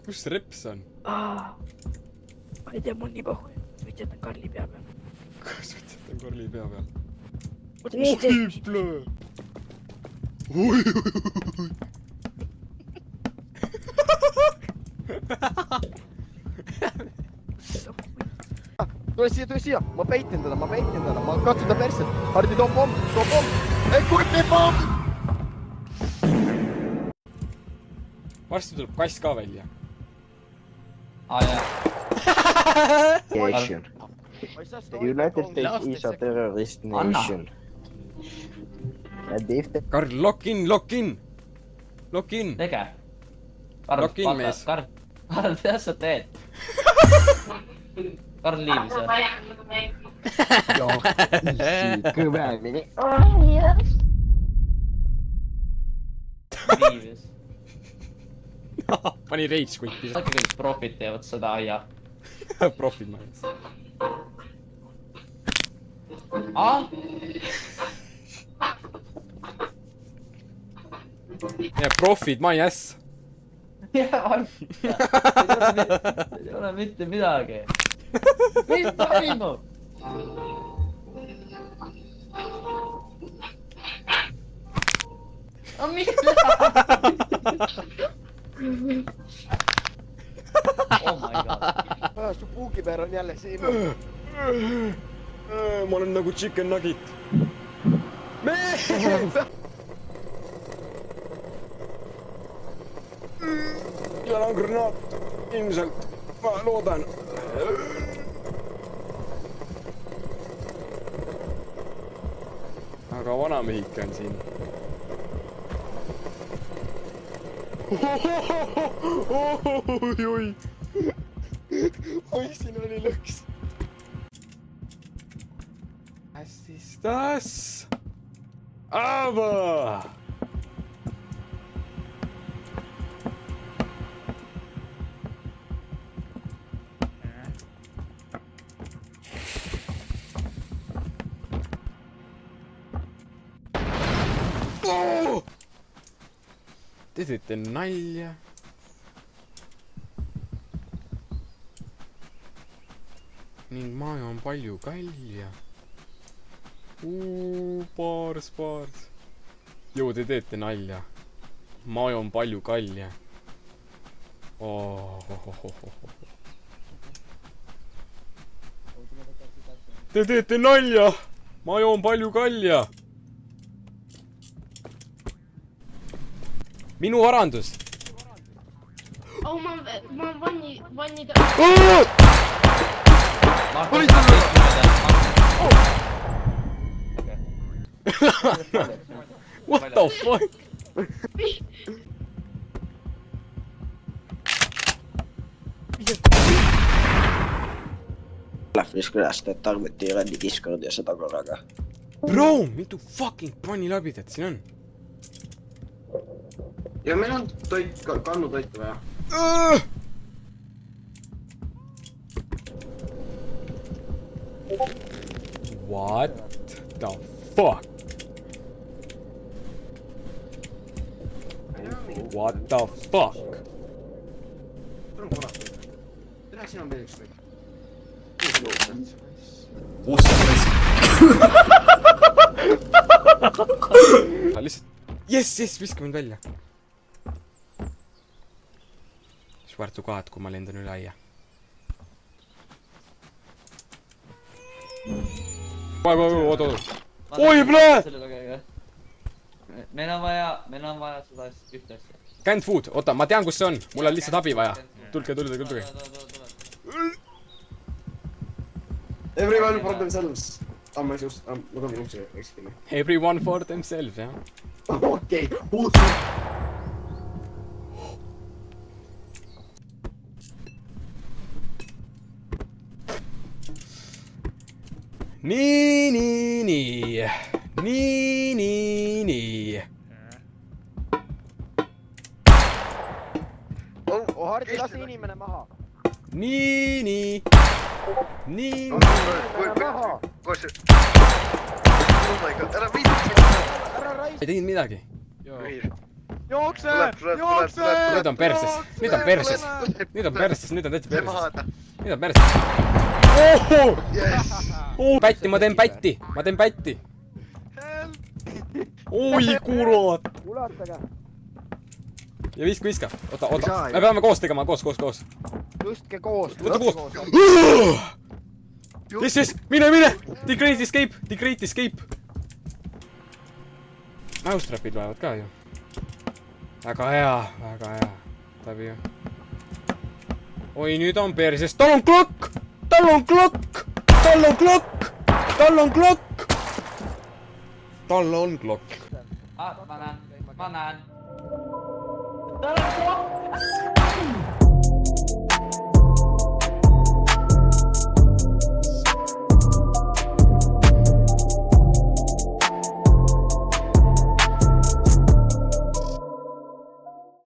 Kus reps on? Ma ei tea, mul nii pahu. Võtjatan Karli pea peal. Kas võtjatan Karli pea peal? Oota, mis see Hüple! Oi! Tule siia, ma peitin teda, ma katsun ta perset. Hardi, too pomm! Ei, kurdi pomm! Varsti tuleb kass ka välja. Jah. Nation. The United States is a terrorist nation. And if the... Karl, lock in! Tege. Lock in, mees. Karl, mida sa teed? Karl liivis või? Joo, kõvemini. Liivis. Pani rage quit pisat. Äkki kõik profid teevad seda aia. Profid majas. Ja profid my ass. Ei ole mitte midagi. Mis toimub? Mida? Oh my god. Su puukipäär on jälle siin. Ma olen nagu chicken nugget. Mees! Seal on granaat. Ilmselt. Ma loodan. Aga vanamehike on siin. Oi. Oi, siin oli lõks. Assistas. Ava! Te teete nalja. Ning ma joon palju kalja. Paars. Joo, te teete nalja. Ma joon palju kalja. Te teete nalja. Ma joon palju kalja. Minu varandus. Oh, ma vanni What the fuck? Lähvis külast, et arvuti ränni Discord ja seda korraga. Bro, mitu fucking pannilabidat siin on? Ja meil on toit, kannutoitu vaja. What the fuck? What the fuck? Tulem korras toit. Tere, siin on veel üks toit. Lihtsalt... Yes, viska mind välja. Swear to God, kui ma lendan üle aia. Oot. Oi, plee! Meil on vaja seda ühte asja. Canned food, oota, ma tean, kus see on. Mul on lihtsalt abi vaja. Tulge. Everyone for themselves. Ma tohin ukse ekskima. Everyone for themselves, jah. Okei. Nii. Hardi, lase inimene maha. Nii. Maha. Oh my god, ära viidata. ei teinud midagi. jookse! Jookse! Nüüd on perses. Nüüd on perses. Nüüd on perses. Nüüd on täitsa perses. Nüüd on perses. Pätti, ma teen pätti. Ma teen pätti. Oi, kurat. ulatage! Ja viska. Oota. Me peame koos tegema. Koos. Tõstke koos! Võta koos. Yes. Mine. The Great Escape. Mousetrapid loevad ka ju. Väga hea. Läbi ju. Oi, nüüd on perses. Tal on klokk! Tal on klokk! Ma näen. Tal on klokk!